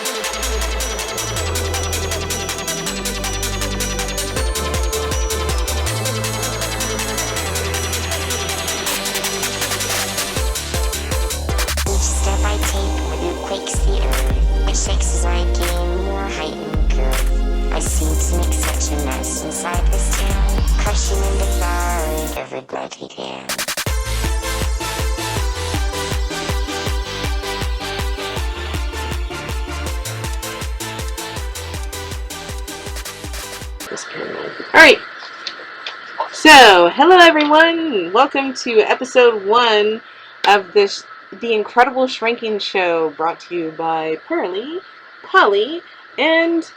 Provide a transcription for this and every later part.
Step I take when it quakes the earth, it shakes as I gain more height and girth. I seem to make such a mess inside this town, crushing into thought every bloody down. Alright, so hello everyone, welcome to episode 1 of The Incredible Shrinking Show, brought to you by Pearly, Polly, and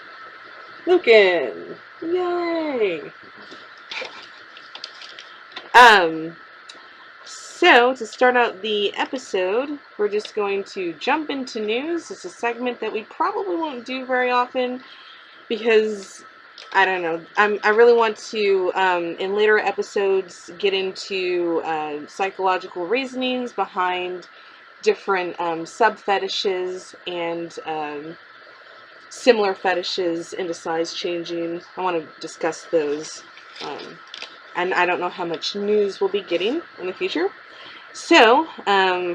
Lucan. Yay! So to start out the episode, we're just going to jump into news. It's a segment that we probably won't do very often because I don't know. I really want to, in later episodes, get into psychological reasonings behind different sub-fetishes and similar fetishes into size changing. I want to discuss those. And I don't know how much news we'll be getting in the future. So,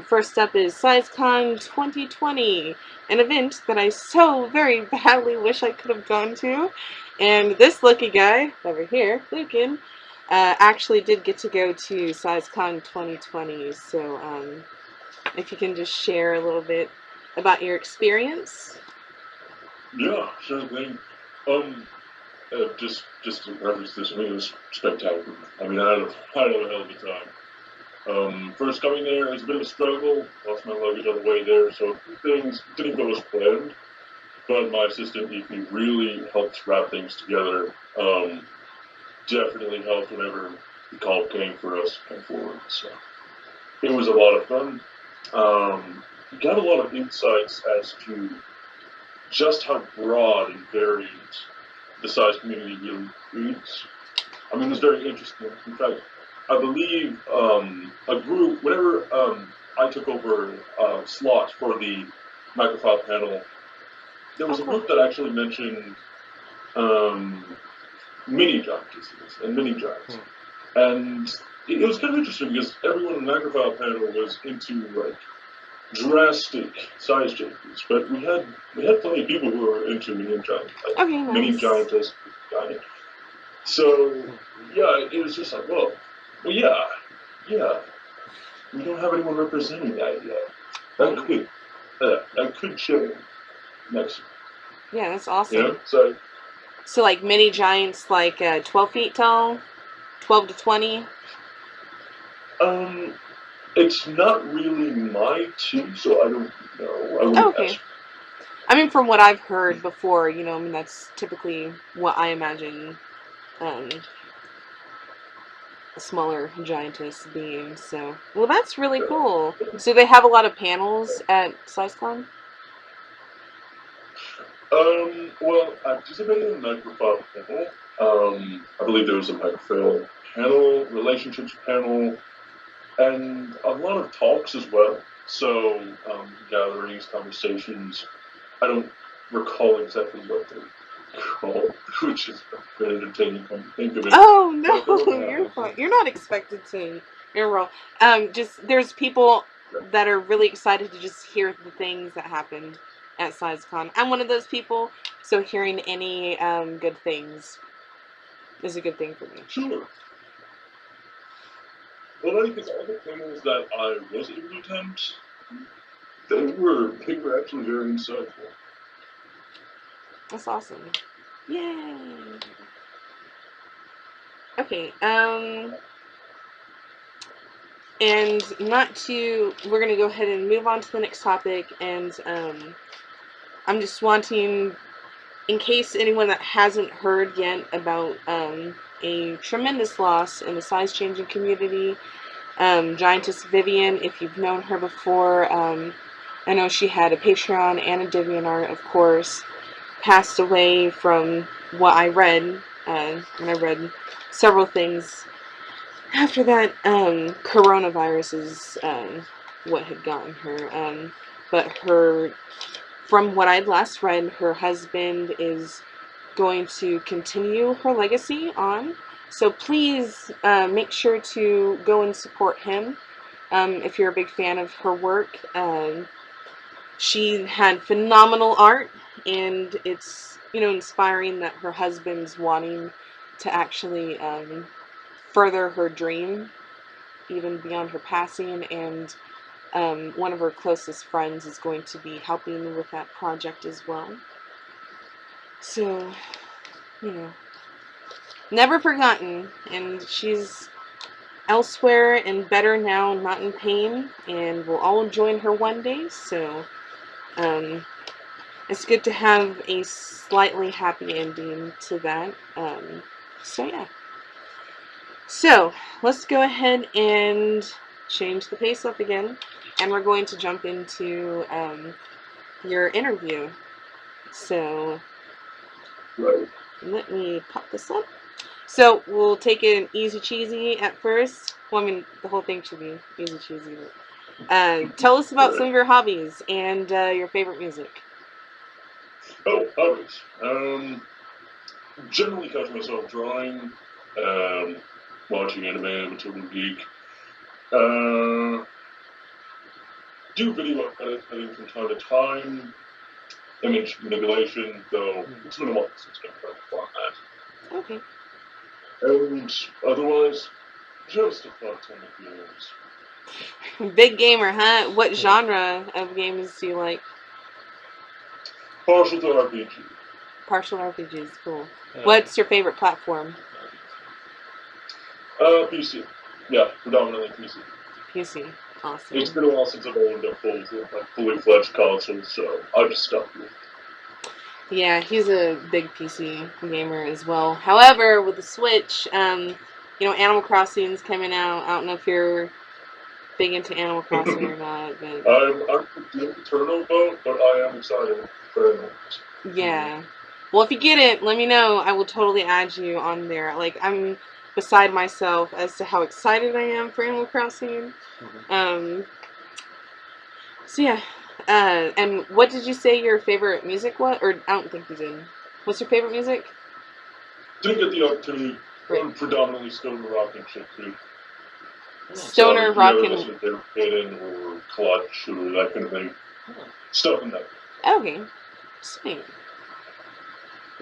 first up is SizeCon 2020, an event that I so very badly wish I could have gone to. And this lucky guy over here, Lucan, actually did get to go to SizeCon 2020. So, if you can just share a little bit about your experience. Yeah, sure thing. Just to reference this, I mean, it was spectacular. I mean, I had a hell of a time. First coming there, it was a bit of a struggle. Lost my luggage on the way there, so things didn't go as planned. But my assistant, EP, really helped wrap things together. Definitely helped whenever the call came for us to come forward. So it was a lot of fun. Got a lot of insights as to just how broad and varied the size community really is. I mean, it's very interesting. In fact, I believe a group, whenever I took over slots for the microfile panel, there was a group that actually mentioned mini giantesses and mini giants. And it was kind of interesting because everyone in the microfile panel was into like drastic size changes, but we had plenty of people who were into mini giant, like mini giantess giant. So yeah, it was just like, well, yeah, we don't have anyone representing that yet. That could change next year. Yeah, that's awesome. You know? So like mini giants, like 12 feet tall, 12 to 20. It's not really my team, so I don't know. Okay. I mean, from what I've heard before, I mean, that's typically what I imagine a smaller giantess being. So, well, that's really cool. So they have a lot of panels at SizeCon? Well, I participated in the microfile panel. I believe there was a microfile panel, relationships panel, and a lot of talks as well. So, gatherings, conversations. I don't recall exactly what they're called, which is a bit entertaining come to think of it. Oh, no, you're fine. You're not expected to enroll. Just, there's people that are really excited to just hear the things that happened at SizeCon. I'm one of those people, so hearing any good things is a good thing for me. Sure. Well, I think all the panels that I was able to attend, they were actually very insightful. That's awesome. Yay! Okay, and we're gonna go ahead and move on to the next topic, and I'm just wanting, in case anyone that hasn't heard yet about a tremendous loss in the size changing community, Giantess Vivian, if you've known her before, I know she had a Patreon and a DeviantArt, of course, passed away from what I read, and I read several things after that. Coronavirus is what had gotten her, but her from what I'd last read, her husband is going to continue her legacy on. So please make sure to go and support him if you're a big fan of her work. She had phenomenal art, and it's, inspiring that her husband's wanting to actually further her dream even beyond her passing, and one of her closest friends is going to be helping with that project as well. So, never forgotten, and she's elsewhere and better now, not in pain, and we'll all join her one day. So it's good to have a slightly happy ending to that. So yeah. So let's go ahead and change the pace up again, and we're going to jump into your interview. So let me pop this up. So we'll take it easy cheesy at first. Well, I mean, the whole thing should be easy cheesy. But, tell us about some of your hobbies and your favorite music. Oh, hobbies. Generally catch myself drawing, watching anime, Matilda Geek. Do video editing from time to time. Image manipulation, though it's been a while since I've done that. Okay. And otherwise, just a fuck ton of games. Big gamer, huh? What genre of games do you like? Partial to RPG. Partial RPGs, cool. What's your favorite platform? PC. Yeah, predominantly PC. PC. Awesome. It's been a while since I've owned a fully fledged console, so I've just stuck with it. Yeah, he's a big PC gamer as well. However, with the Switch, Animal Crossing's coming out. I don't know if you're big into Animal Crossing or not, but I'm doing the turnover, but I am excited for it. yeah. Well, if you get it, let me know. I will totally add you on there. Like, I'm beside myself as to how excited I am for Animal Crossing. So yeah. And what did you say your favorite music was? Or I don't think you did. What's your favorite music? Didn't get the opportunity. Right. I'm predominantly stoner rock and shit too. Stoner rock and... listen to Hidden or Clutch or that kind of thing. Stuff in that. Okay. Sweet.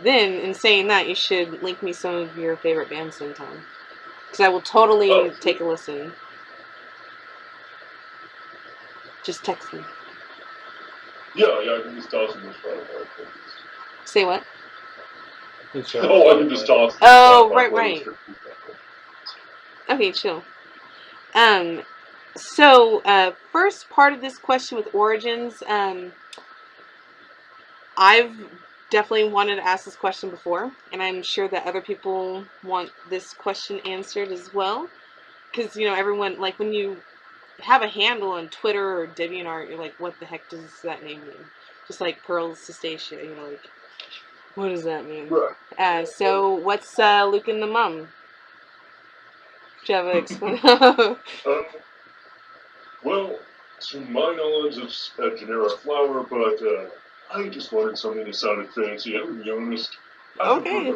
Then, in saying that, you should link me some of your favorite bands sometime. Because I will totally take a listen. Just text me. Yeah, I can just toss them this Friday. Say what? Oh, I can just toss them. Oh, right. Okay, chill. So, first part of this question with Origins, I've definitely wanted to ask this question before, and I'm sure that other people want this question answered as well. Because, everyone, like, when you have a handle on Twitter or DeviantArt, you're like, what the heck does that name mean? Just like Pearl Cetacea, like, what does that mean? Right. So, what's Leucanthemum? Do you have an explanation? Well, to my knowledge, it's a generic flower, but I just wanted something that sounded fancy. I'm going to be honest. Okay.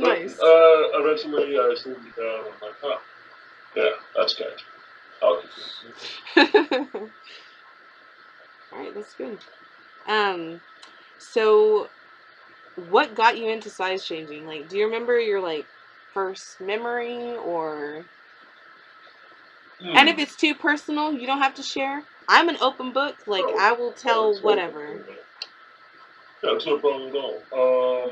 Nice. Eventually, I slowed it down. I'm like, huh. Yeah, that's good. I'll keep it. Alright, that's good. So, what got you into size changing? Like, do you remember your, like, first memory, or... And if it's too personal, you don't have to share. I'm an open book. Like, I will tell whatever. Yeah, that's no problem at all.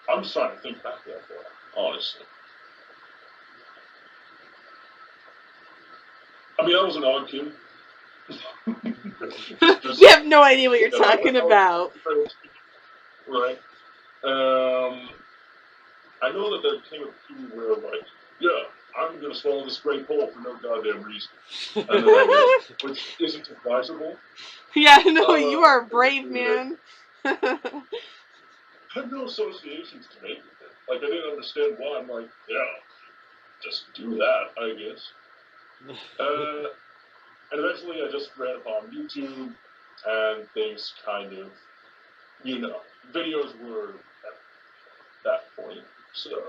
I'm just trying to think back that far, honestly. I mean, I was an odd kid. You have no idea what you're talking about. Right. I know that there came a period where, like, yeah, I'm going to swallow this great pole for no goddamn reason. And then I did, which isn't advisable. Yeah, no, you are a brave man. I had no associations to make with it. Like, I didn't understand why. I'm like, yeah, just do that, I guess. And eventually I just ran upon YouTube, and things kind of, videos were at that point, so...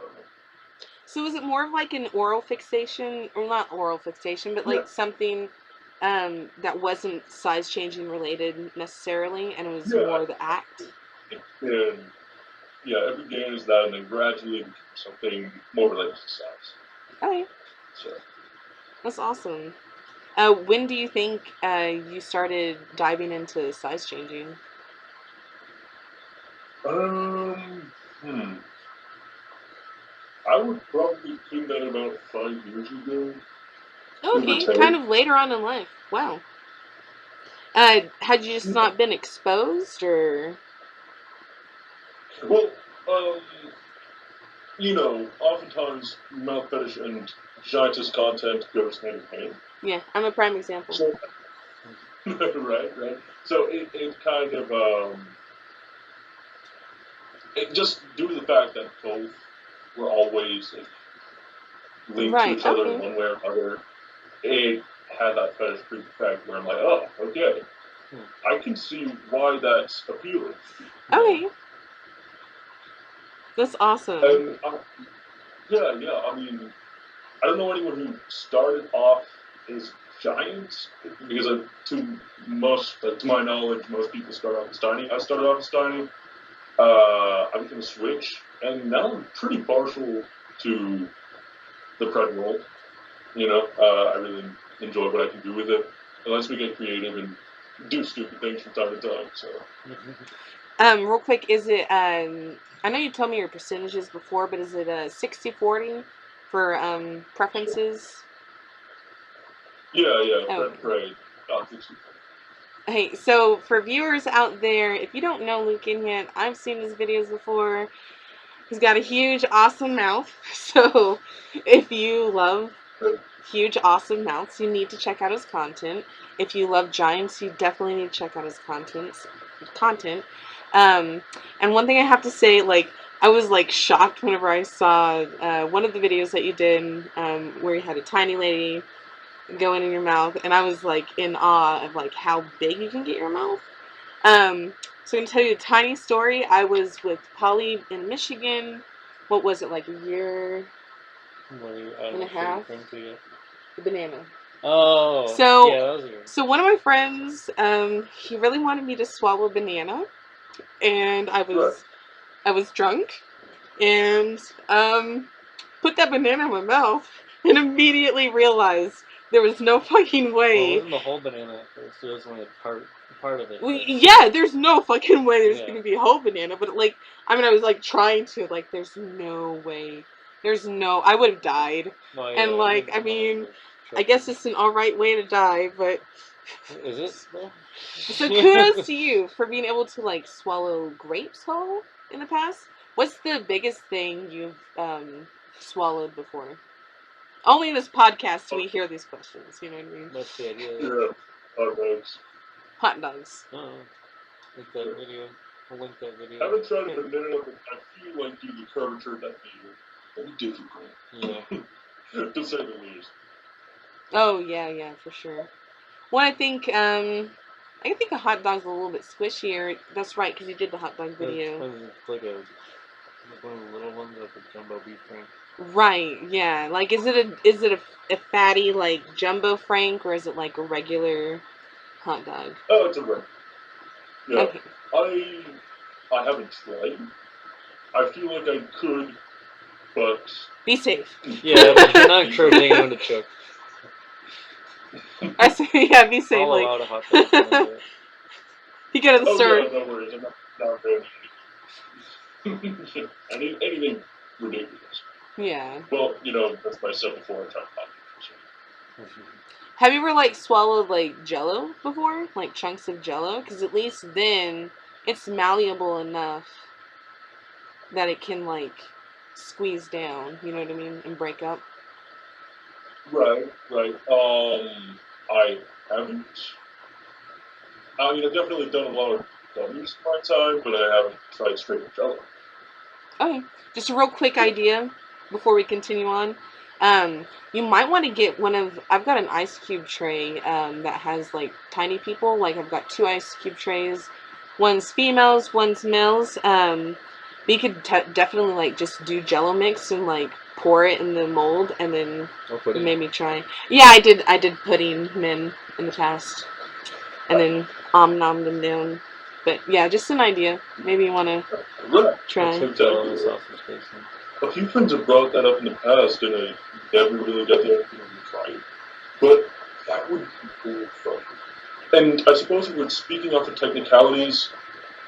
So is it more of like an oral fixation, or not oral fixation, but like Yeah. something that wasn't size changing related necessarily, and it was Yeah. more the act? And, every game is that, and then gradually became something more related to size. Okay, So, that's awesome. When do you think you started diving into size changing? I would probably put that about 5 years ago. Okay, kind of later on in life. Wow. Had you just not been exposed, or? Well, oftentimes mouth fetish and giantess content goes hand in hand. Yeah, I'm a prime example. So, right. So it kind of, it just due to the fact that both were always linked to each other in one way or another, it had that fetish creep effect where I'm like, oh, okay. I can see why that's appealing. Okay. That's awesome. And, I mean, I don't know anyone who started off as giants, because to my knowledge, most people start off as tiny. I started off as tiny. I became a switch, and now I'm pretty partial to the pred roll. I really enjoy what I can do with it. It lets me get creative and do stupid things from time to time. So, real quick, is it? I know you told me your percentages before, but is it a 60-40 for preferences? Yeah, Oh. pred. Hey, so for viewers out there, if you don't know Lucan yet, I've seen his videos before. He's got a huge, awesome mouth. So if you love huge, awesome mouths, you need to check out his content. If you love giants, you definitely need to check out his content. And one thing I have to say, I was shocked whenever I saw one of the videos that you did where you had a tiny lady going in your mouth, and I was in awe of how big you can get your mouth. So I'm gonna tell you a tiny story. I was with Polly in Michigan. What was it, a year and a half? The banana. Oh. So, yeah, that was weird. So one of my friends, he really wanted me to swallow a banana, and I was drunk, and put that banana in my mouth, and immediately realized there was no fucking way. Well, it wasn't the whole banana at first. It was only a part of it. Well, yeah, there's no fucking way there's gonna be a whole banana, but I was trying to, there's no way. I would have died. Well, And I guess it's an alright way to die, but... Is it, though? So kudos to you for being able to, swallow grapes whole in the past. What's the biggest thing you've, swallowed before? Only in this podcast do we hear these questions, you know what I mean? That's the idea. Yeah, hot dogs. Hot dogs. Oh. Link that video. I'll link that video. I haven't tried a banana, but I feel like due to the curvature of that video, it'd be difficult. Yeah. To say the least. Oh, yeah, for sure. Well, I think a hot dog's a little bit squishier. That's right, because you did the hot dog video. It's like one of the little ones, like a jumbo beef frank. Right, yeah. Is it a fatty, jumbo frank, or is it a regular hot dog? Oh, it's a regular. Yeah. Okay. I haven't tried. I feel like I could, but... Be safe. Yeah, but you're not encouraging anyone to choke. I say, yeah, be safe. I'll allow a hot dog. You get the serve. Yeah, no worries. I'm not good. Anything ridiculous. Yeah. Well, that's myself before I tried hot. Have you ever swallowed Jello before, chunks of Jello? Because at least then it's malleable enough that it can squeeze down. You know what I mean, and break up. Right. I haven't. I mean, I've definitely done a lot of W's in my time, but I haven't tried straight Jello. Okay, just a real quick idea before we continue on. You might want to get one of. I've got an ice cube tray that has like tiny people. Like I've got 2 ice cube trays. One's females, one's males. But you could definitely like just do Jello mix and like pour it in the mold, and then you made me try. Yeah, I did. I did pudding men in the past, and then nommed them down. But yeah, just an idea. Maybe you want to Right. try. A few friends have brought that up in the past, and I never really got the opportunity to try it. But that would be cool fun. And I suppose if we're speaking off the technicalities,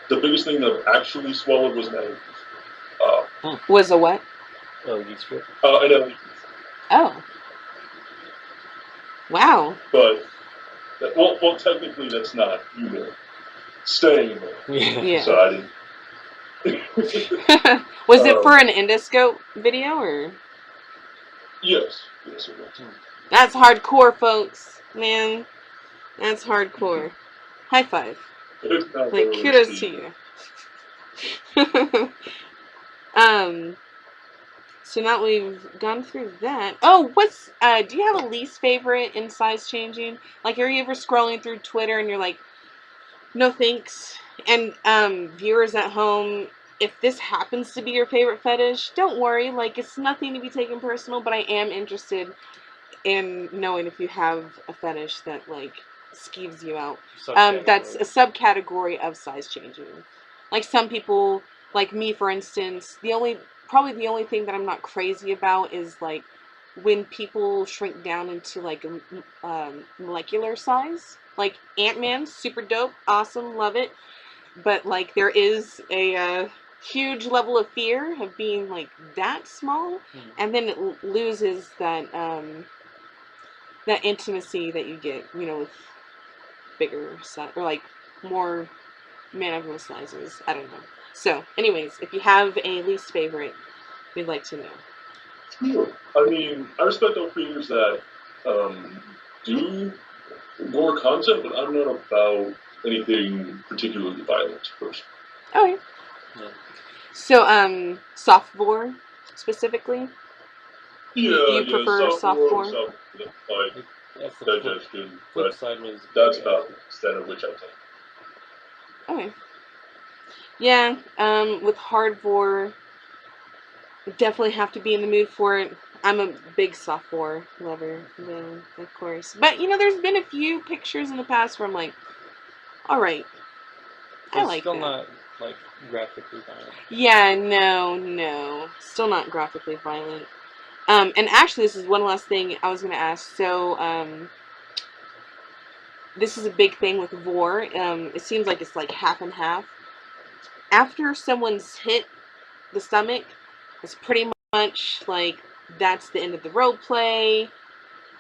the biggest thing that I've actually swallowed was an LED. Was a what? LED strip. An LED. Oh. Wow. But, well, technically that's not, staying there. Yeah. So I didn't. Was it for an endoscope video or? Yes, it was. That's hardcore, folks. Man, that's hardcore. High five. Like kudos to you. So now we've gone through that. Oh, what's do you have a least favorite in size changing? Like, are you ever scrolling through Twitter and you're like, no thanks? And viewers at home, if this happens to be your favorite fetish, don't worry. Like, it's nothing to be taken personal, but I am interested in knowing if you have a fetish that like skeeves you out. That's a subcategory of size changing. Like some people, like me for instance, probably the only thing that I'm not crazy about is like when people shrink down into like a molecular size. Like Ant-Man, super dope, awesome, love it. But like there is a huge level of fear of being like that small, and then it loses that that intimacy that you get, with bigger size or like more manageable sizes. I don't know. So, anyways, if you have a least favorite, we'd like to know. Sure. I mean, I respect all creators that do gore content, but I'm not about anything particularly violent first. Okay. Yeah. So, soft bore specifically? Yeah, you prefer soft bore? Like digestion, Flip but side was that's about the extent of which I take. Okay. Yeah, with hard bore, definitely have to be in the mood for it. I'm a big soft bore lover, though, of course. But, there's been a few pictures in the past where I'm like, alright, I like still that. Not, like, graphically violent. Yeah, no. Still not graphically violent. And actually, this is one last thing I was going to ask. So, this is a big thing with vor. It seems like it's like half and half. After someone's hit the stomach, it's pretty much like that's the end of the role play,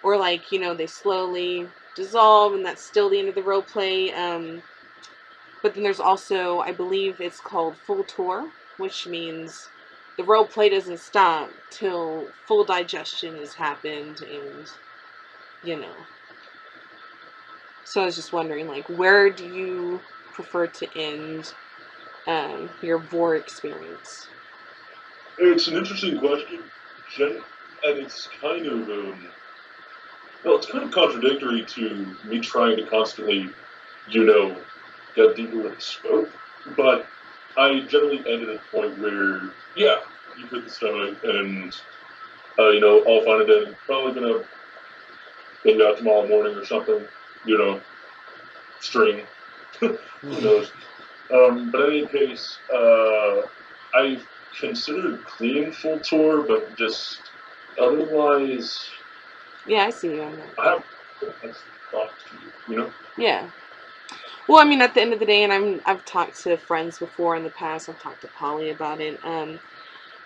or like they slowly dissolve and that's still the end of the role play. But then there's also, I believe it's called full tour, which means the role play doesn't stop till full digestion has happened, and So I was just wondering, like, where do you prefer to end your vor experience? It's an interesting question, Jen, and it's kind of it's kind of contradictory to me trying to constantly, get deeper with the scope. But I generally end at a point where, yeah, you hit the stomach, and all fine and dandy. Probably gonna maybe out tomorrow morning or something. String. Who knows? But in any case, I've considered clean full tour, but just otherwise. Yeah, I see you on that. I have thoughts to you, Yeah. Well, I mean, at the end of the day, and I've talked to friends before in the past. I've talked to Polly about it.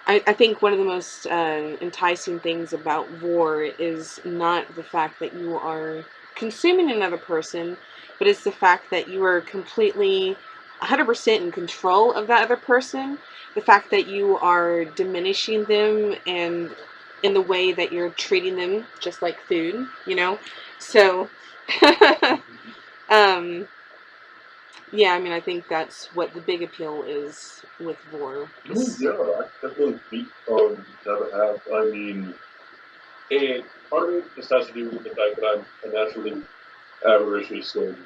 I think one of the most enticing things about vor is not the fact that you are consuming another person, but it's the fact that you are completely 100% in control of that other person. The fact that you are diminishing them and in the way that you're treating them just like food, So, yeah, I mean, I think that's what the big appeal is with vor. Yeah, I definitely beat on the other half. I mean, And part of it just has to do with the fact that I'm a naturally avaricious and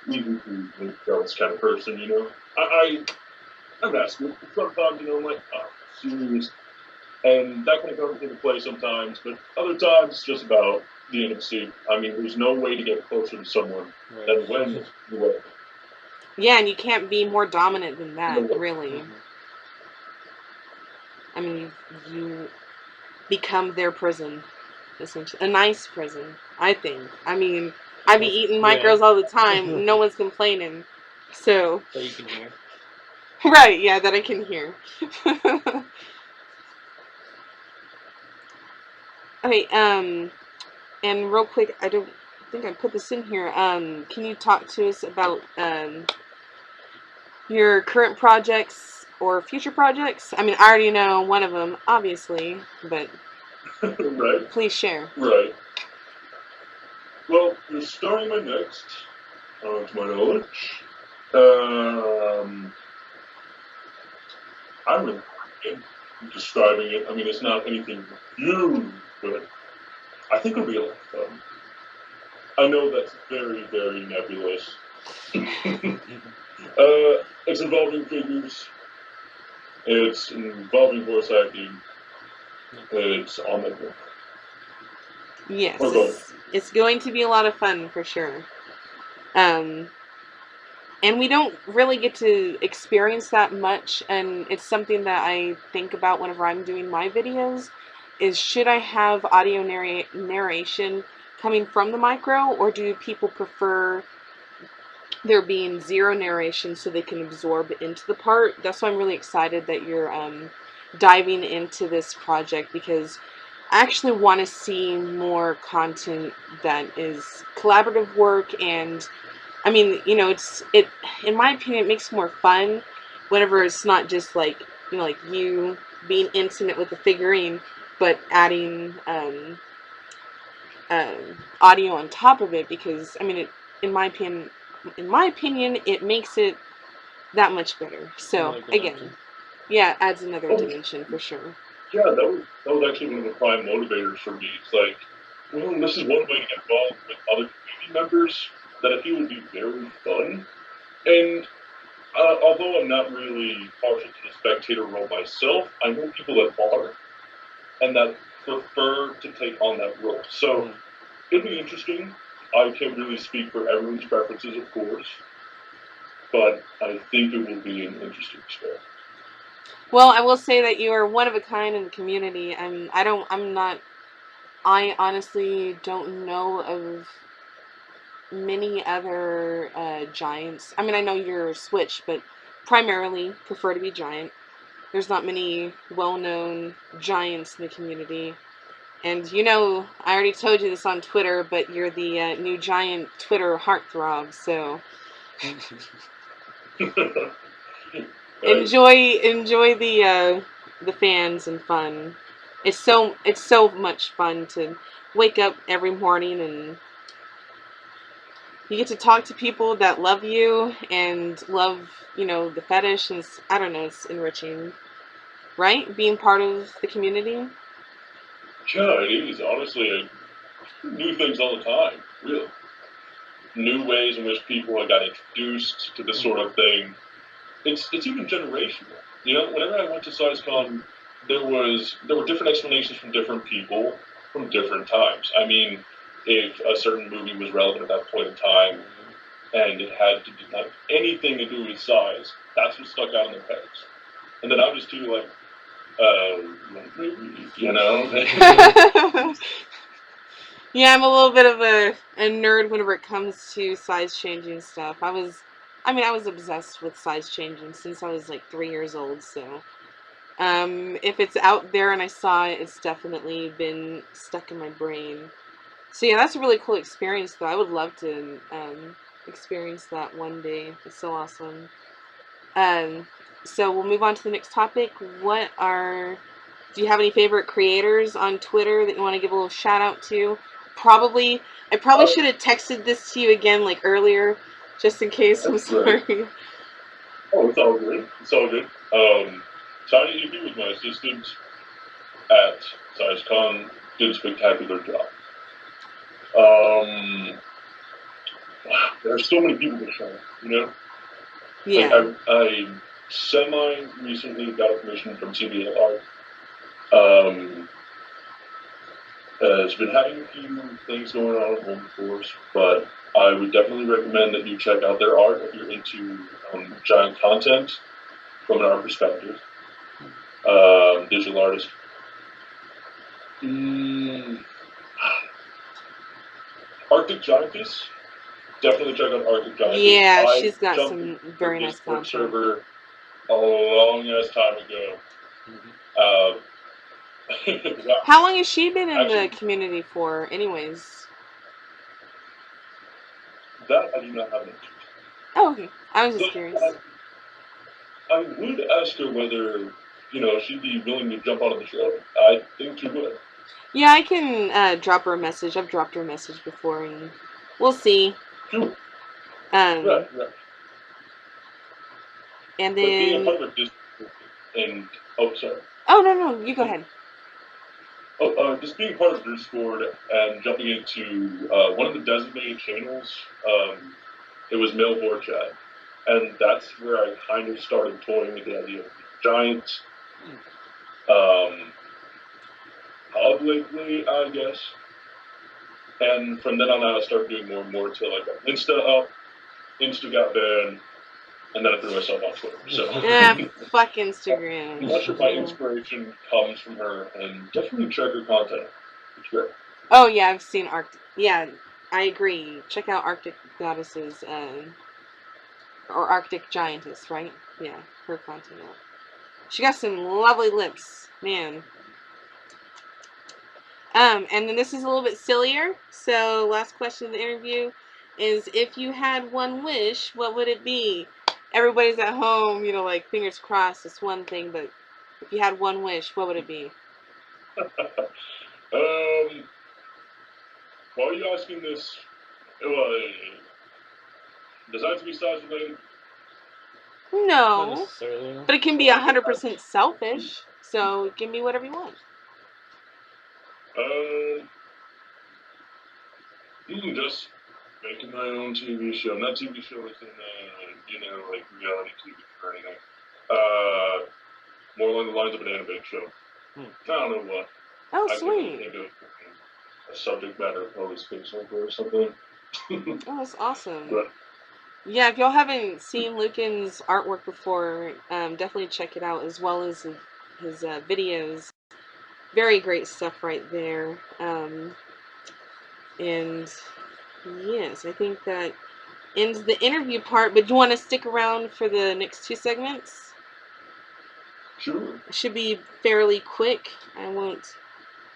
easy to make jealous kind of person, you know? I'm asking. Sometimes, you know, I'm like, oh, serious. And that kind of comes into play sometimes, but other times it's just about the intimacy. I mean, there's no way to get closer to someone than when you let Yeah, and you can't be more dominant than that, really. Mhm. I mean, you become their prison, essentially. A nice prison, I think. I mean, I be eating micros all the time. No one's complaining. So, So you can hear. right, yeah, that I can hear. Okay, and real quick, I don't think I put this in here. Can you talk to us about your current projects or future projects? I mean, I already know one of them, obviously, but right, please share. right. Well, you're starting my next, to my knowledge. I'm really describing it. I mean, it's not anything huge, but I think it'll be a lot of fun. I know that's very, very nebulous. It's involving figures. It's involving voice acting. It's on the book. Yes, Okay. it's going to be a lot of fun for sure. And we don't really get to experience that much, and it's something that I think about whenever I'm doing my videos, is should I have audio narration coming from the micro, or do people prefer there being zero narration so they can absorb into the part? That's why I'm really excited that you're diving into this project, because I actually want to see more content that is collaborative work. And I mean, you know, it in my opinion, it makes more fun whenever it's not just like, you know, like you being intimate with the figurine, but adding audio on top of it, because I mean, in my opinion, it makes it that much better. So again, yeah, it adds another dimension for sure. Yeah, that was actually one of the prime motivators for me. It's like, well, this is one way to get involved with other community members that I feel would be very fun. And although I'm not really partial to the spectator role myself, I know people that are and that prefer to take on that role. So it'd be interesting. I can't really speak for everyone's preferences, of course, but I think it will be an interesting experiment. Well, I will say that you are one of a kind in the community. I honestly don't know of many other giants. I mean, I know you're Switch, but primarily prefer to be giant. There's not many well-known giants in the community. And you know, I already told you this on Twitter, but you're the new giant Twitter heartthrob, so enjoy the fans and fun. It's so much fun to wake up every morning and you get to talk to people that love you and love, you know, the fetish, and I don't know, it's enriching, right? Being part of the community. Yeah, it is. Honestly, new things all the time, really. New ways in which people got introduced to this sort of thing. It's even generational. You know, whenever I went to ScienceCon, there were different explanations from different people from different times. I mean, if a certain movie was relevant at that point in time and it had to have anything to do with size, that's what stuck out in their heads. And then I was too like, you know. Yeah, I'm a little bit of a nerd whenever it comes to size changing stuff. I was obsessed with size changing since I was like 3 years old. So, if it's out there and I saw it, it's definitely been stuck in my brain. So yeah, that's a really cool experience though. I would love to experience that one day. It's so awesome. Um, so we'll move on to the next topic. Do you have any favorite creators on Twitter that you want to give a little shout out to? I probably should have texted this to you again like earlier, just in case. I'm sorry. Right. Oh, it's all good. It's all good. Shiny EP was my assistant at ScienceCon did a spectacular job. There are so many people to show, you know? Yeah. Like, I semi-recently got a permission from CBA Art. It's been having a few things going on at home, of course, but I would definitely recommend that you check out their art if you're into giant content from an art perspective. Digital artist. Arctic Giantess. Definitely check out Arctic Giantess. Yeah, I she's got jumped some into very her nice Discord content. server a long ass time ago. Wow. How long has she been in Actually, the community for, anyways? that I do not have an answer to. Oh, okay. I was just But curious. I would ask her whether, she'd be willing to jump onto the show. I think she would. Yeah, I can drop her a message. I've dropped her a message before, and we'll see. Sure. Right. And But being a then... part of a Discord and... Oh, sorry. Oh, no, you go ahead. Just being part of Discord and jumping into one of the designated channels, it was Male Board Chat. And that's where I kind of started toying with the idea of giants. Publicly, I guess. And from then on out, I started doing more and more till I got Insta up, Insta got banned, and then I threw myself on Twitter. So Fuck Instagram. much of my inspiration comes from her, and definitely check her content. It's great. Oh yeah, I've seen Arctic. Yeah, I agree. Check out Arctic Goddesses, or Arctic Giantess, right? Yeah, her content. She got some lovely lips, man. And then this is a little bit sillier. So last question of the interview is, if you had one wish, what would it be? Everybody's at home, like fingers crossed, it's one thing, but if you had one wish, what would it be? Why are you asking this? Does that have to be size related? No, but it can be 100% selfish, so give me whatever you want. Just making my own TV show. Not TV show as in, like reality TV or anything. More along the lines of an anime show. I don't know what. Oh, I sweet. can't think of a subject matter probably space opera or something. Oh, that's awesome. But, yeah, if y'all haven't seen Leucan's artwork before, definitely check it out, as well as his videos. Very great stuff right there. And yes, I think that ends the interview part, but do you want to stick around for the next two segments? sure. It should be fairly quick. I won't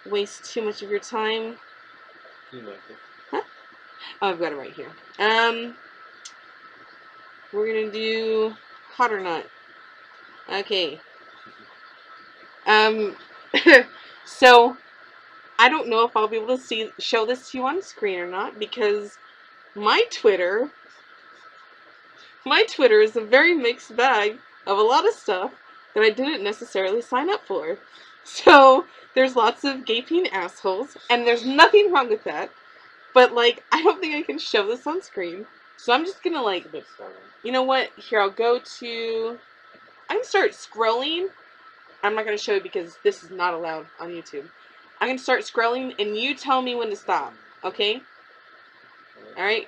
waste too much of your time. Huh? Oh, I've got it right here. We're gonna do hot or not. Okay. So I don't know if I'll be able to show this to you on screen or not, because my Twitter is a very mixed bag of a lot of stuff that I didn't necessarily sign up for. So there's lots of gaping assholes, and there's nothing wrong with that. But I don't think I can show this on screen. So I'm just gonna you know what? Here, I'll go to... I can start scrolling. I'm not gonna show it because this is not allowed on YouTube. I can start scrolling, and you tell me when to stop, okay? Alright?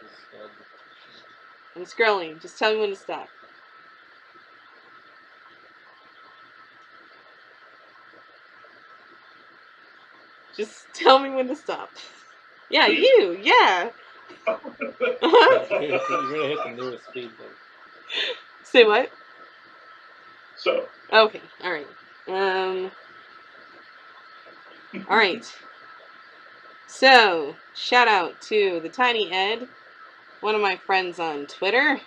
I'm scrolling. Just tell me when to stop. Just tell me when to stop. Yeah, you! Yeah! You're gonna hit the newest speed though. Say what? So. Okay, alright. Alright. So, shout out to the Tiny Ed, one of my friends on Twitter.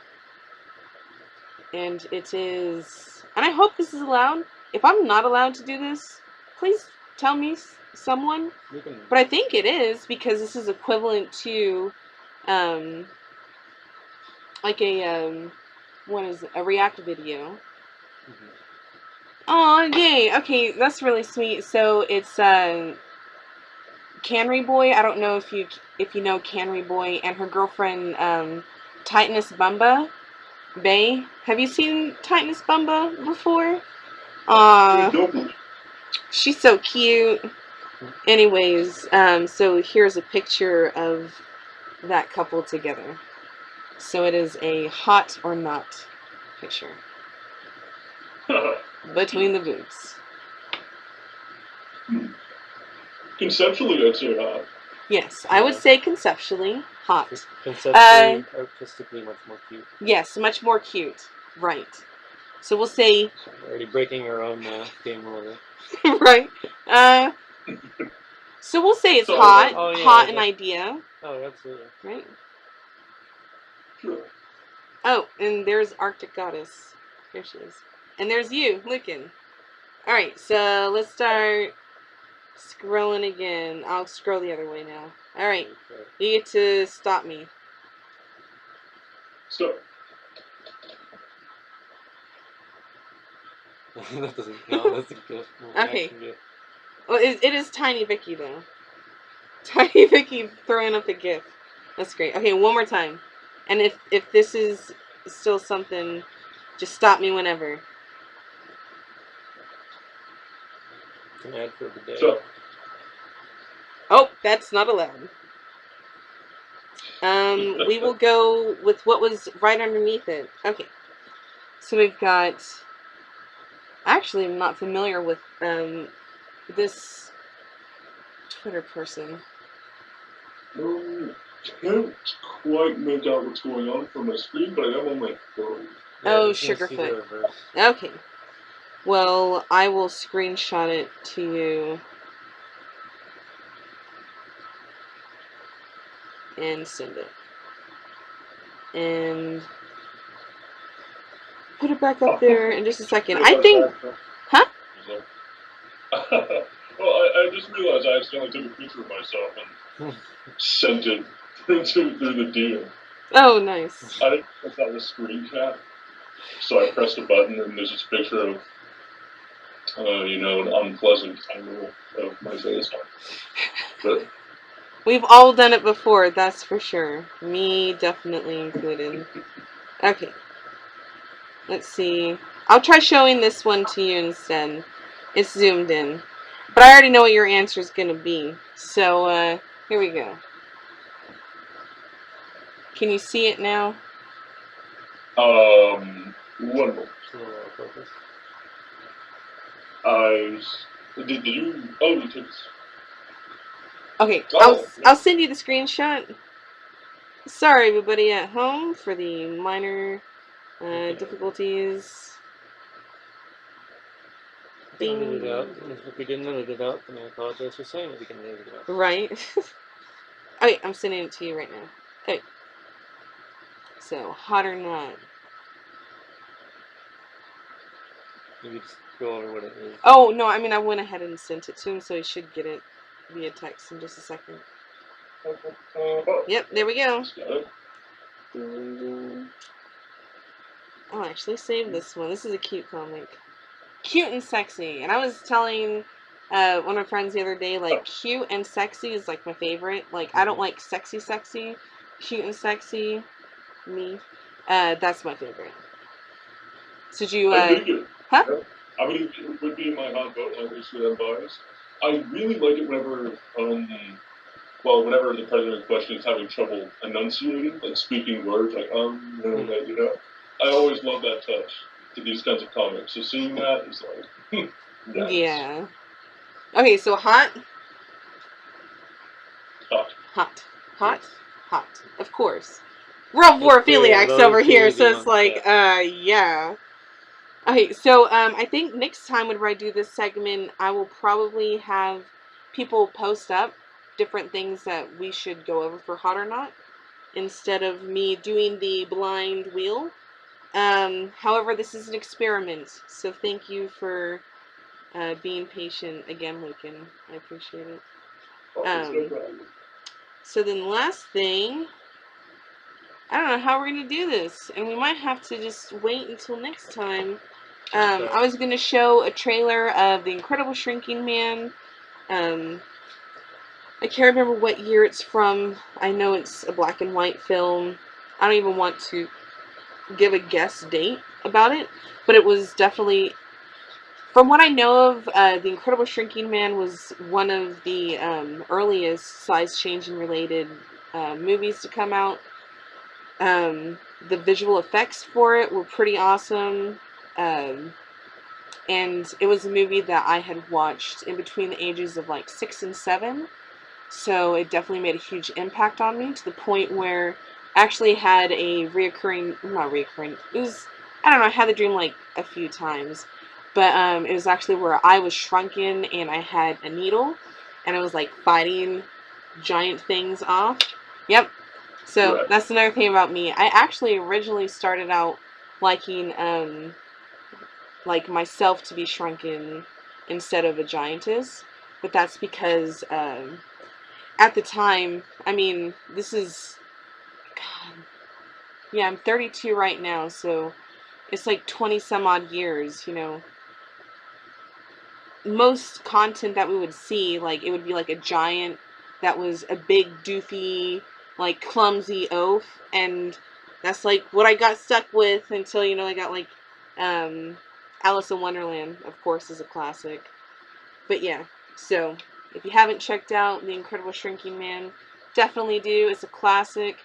And it is... And I hope this is allowed. If I'm not allowed to do this, please tell me someone. But I think it is, because this is equivalent to, like a, what is it? A React video. Oh, yay. Okay, that's really sweet. So it's, Canry Boy. I don't know if you know Canry Boy and her girlfriend Titanus Bumba Bay. Have you seen Titanus Bumba before? I don't believe. She's so cute. Anyways, so here's a picture of that couple together. So it is a hot or not picture between the boobs. Conceptually, I'd say hot. Yes, I would say conceptually hot. Conceptually, artistically, much more cute. Yes, much more cute. Right. So we'll say We're already breaking our own game rule. right. So we'll say it's So, hot. oh, yeah, hot yeah. an idea. Oh, absolutely. Right. Sure. Oh, and there's Arctic Goddess. There she is. And there's you, looking. Alright, so let's start scrolling again. I'll scroll the other way now. Alright, Okay. you get to stop me. So, That doesn't count. That's a gift. Okay. Action gift. Well, it is Tiny Vicky, though. Tiny Vicky throwing up the gift. That's great. Okay, one more time. And if this is still something, just stop me whenever. It's an ad for the day. so, Oh, that's not allowed. We will go with what was right underneath it. Okay. So we've got... Actually, I'm not familiar with this Twitter person. can't quite make out what's going on from my screen, but I am on my phone. Oh, you can see the Sugarfoot. reverse. Okay. Well, I will screenshot it to you. And send it. And put it back up there in just a second. I think... Huh? Well, I just realized I accidentally took a picture of myself and sent it through the DM. Oh, nice. I didn't know that was screen cap, so I pressed a button and there's this picture of, an unpleasant angle of my face. But We've all done it before, that's for sure. Me definitely included. Okay. Let's see. I'll try showing this one to you instead. It's zoomed in. But I already know what your answer is going to be. So, here we go. Can you see it now? one more. It's a little out of focus. Did you? Oh, you took. Okay, Oh, I'll send you the screenshot. Sorry, everybody at home, for the minor difficulties. Edit it out. If we didn't edit it out, then I apologize for saying it. We can edit it out. Right. Okay, I'm sending it to you right now. Okay. So, hot or not? Maybe just go over what it is. Oh, no, I mean, I went ahead and sent it to him, so he should get it via text in just a second. Yep, there we go. I'll actually save this one. This is a cute comic. Cute and sexy. And I was telling one of my friends the other day, like, cute and sexy is, like, my favorite. Like, I don't like sexy. Cute and sexy, me. That's my favorite. So did you, I dig it. huh? Yeah. I mean, it would be my hot vote, obviously, I'm biased. I really like it whenever, whenever the president in question is having trouble enunciating, like speaking words, like, I always love that touch to these kinds of comics. So seeing that is like, nice. Yeah. Okay, so hot? Hot. Hot. Hot? Hot. Of course. We're all warphiliacs over here, so it's like, yeah. Okay, so I think next time whenever I do this segment, I will probably have people post up different things that we should go over for hot or not, instead of me doing the blind wheel. However, this is an experiment, so thank you for being patient again, Lucan. I appreciate it. So then the last thing, I don't know how we're going to do this, and we might have to just wait until next time. I was going to show a trailer of The Incredible Shrinking Man, I can't remember what year it's from. I know it's a black and white film. I don't even want to give a guess date about it, but it was definitely, from what I know of, The Incredible Shrinking Man was one of the earliest size-changing related movies to come out. The visual effects for it were pretty awesome. Um, and it was a movie that I had watched in between the ages of like 6 and 7. So it definitely made a huge impact on me, to the point where I actually had a not reoccurring, it was, I don't know, I had the dream like a few times. But it was actually where I was shrunken and I had a needle and I was like fighting giant things off. Yep. So Right. that's another thing about me. I actually originally started out liking like myself to be shrunken instead of a giantess, but that's because at the time, I mean, this is, God, yeah, I'm 32 right now, so it's like 20 some odd years, you know. Most content that we would see, like, it would be like a giant that was a big, doofy, like, clumsy oaf, and that's like what I got stuck with until, you know, I got like, Alice in Wonderland, of course, is a classic. But yeah, so if you haven't checked out The Incredible Shrinking Man, definitely do. It's a classic.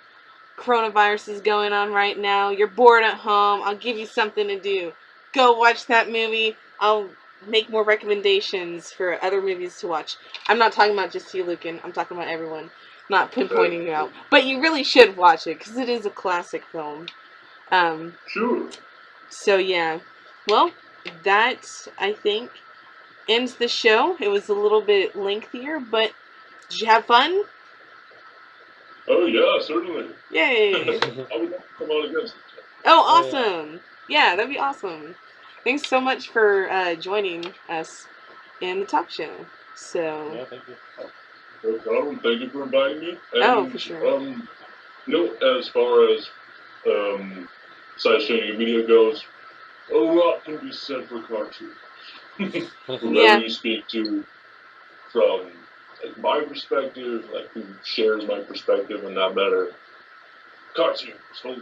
Coronavirus is going on right now. You're bored at home. I'll give you something to do. Go watch that movie. I'll make more recommendations for other movies to watch. I'm not talking about just you, Lucan. I'm talking about everyone. Not pinpointing you out. But you really should watch it, because it is a classic film. Sure. So yeah. Well, that, I think, ends the show. It was a little bit lengthier, but did you have fun? Oh yeah, certainly. Yay! I would love to come on again. Oh, Oh, yeah. awesome! Yeah, that'd be awesome. Thanks so much for joining us in the talk show. So, Yeah, thank you. No problem. Thank you for inviting me. And, oh, for sure. You know, as far as size changing media goes, a lot can be said for cartoons. Whoever Yeah. you speak to, from like my perspective, like who shares my perspective in that matter, cartoons, holy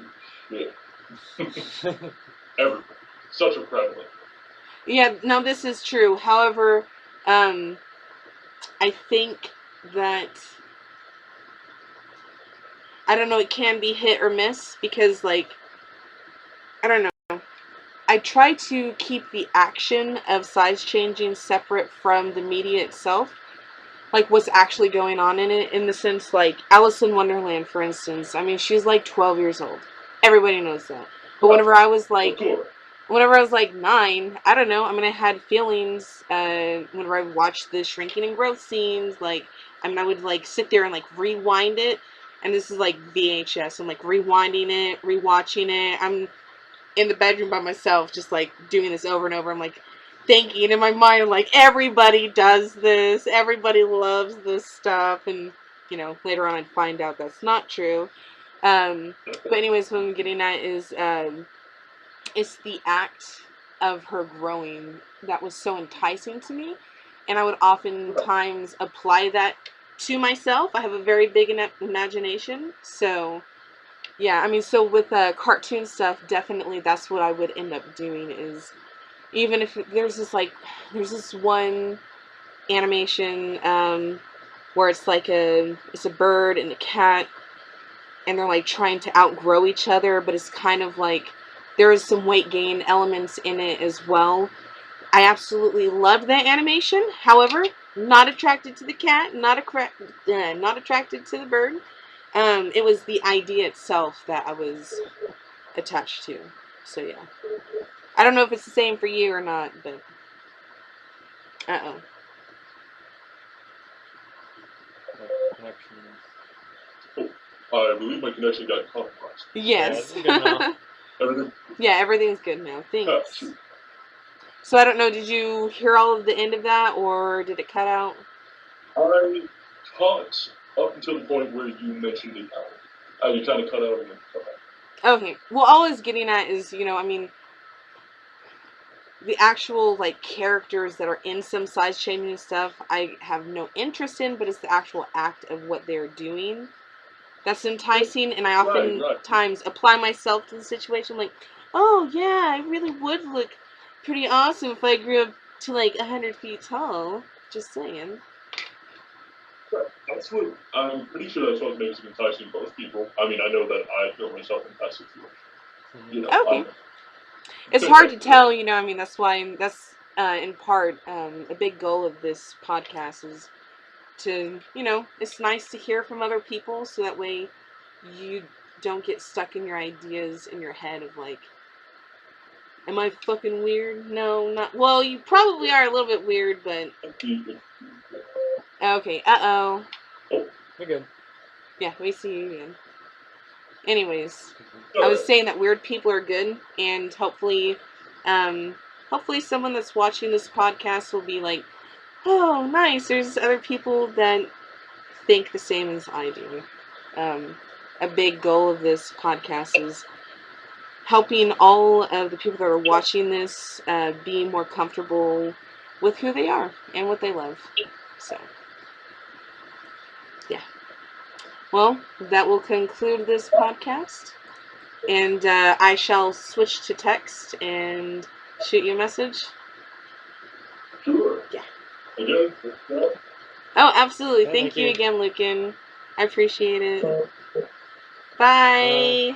shit. Everything. Such a prevalent. Yeah, no, this is true. However, I think that, I don't know, it can be hit or miss, because, like, I don't know. I try to keep the action of size changing separate from the media itself, like what's actually going on in it, in the sense, like Alice in Wonderland, for instance. I mean, she's like 12 years old. Everybody knows that. But whenever I was like, 9, I don't know, I mean, I had feelings whenever I watched the shrinking and growth scenes. Like, I mean, I would like sit there and like rewind it, and this is like VHS. I'm like rewinding it, rewatching it. I'm in the bedroom by myself, just like doing this over and over. I'm like thinking in my mind, I'm like, everybody does this, everybody loves this stuff, and you know, later on I'd find out that's not true. But anyways, what I'm getting at is it's the act of her growing that was so enticing to me, and I would oftentimes apply that to myself. I have a very big imagination, so yeah, I mean, so with cartoon stuff, definitely that's what I would end up doing, is even if there's this one animation where it's like it's a bird and a cat, and they're like trying to outgrow each other, but it's kind of like there is some weight gain elements in it as well. I absolutely loved that animation. However, not attracted to the cat, not attracted to the bird. It was the idea itself that I was attached to. So yeah, I don't know if it's the same for you or not, but uh-oh. Connections. I believe my connection got compromised. Yes. Yeah, good now. Everything. Yeah, everything's good now. Thanks. Shoot. So I don't know, did you hear all of the end of that, or did it cut out? I caught up until the point where you mentioned it. You kind of cut out and then cut back. Okay. Well, all I was getting at is, you know, I mean, the actual like characters that are in some size changing stuff, I have no interest in, but it's the actual act of what they're doing that's enticing, and I oftentimes apply myself to the situation. Like, oh yeah, I really would look pretty awesome if I grew up to like 100 feet tall. Just saying. Right. That's what I'm pretty sure that's what makes it enticing to most people. I mean, I know that I feel myself in that situation. You know, Okay. It's hard to tell, you know. I mean, that's why that's in part a big goal of this podcast is to, you know, it's nice to hear from other people, so that way you don't get stuck in your ideas in your head of like, am I fucking weird? No, not. Well, you probably are a little bit weird, but okay. Oh, You're good. Yeah, we see you again. Anyways, I was saying that weird people are good, and hopefully someone that's watching this podcast will be like, oh, nice, there's other people that think the same as I do. A big goal of this podcast is helping all of the people that are watching this be more comfortable with who they are and what they love. So, yeah. Well, that will conclude this podcast. And I shall switch to text and shoot you a message. sure. Yeah. Again? Oh, absolutely. Yeah, thank you you. again, Lucan. I appreciate it. Bye.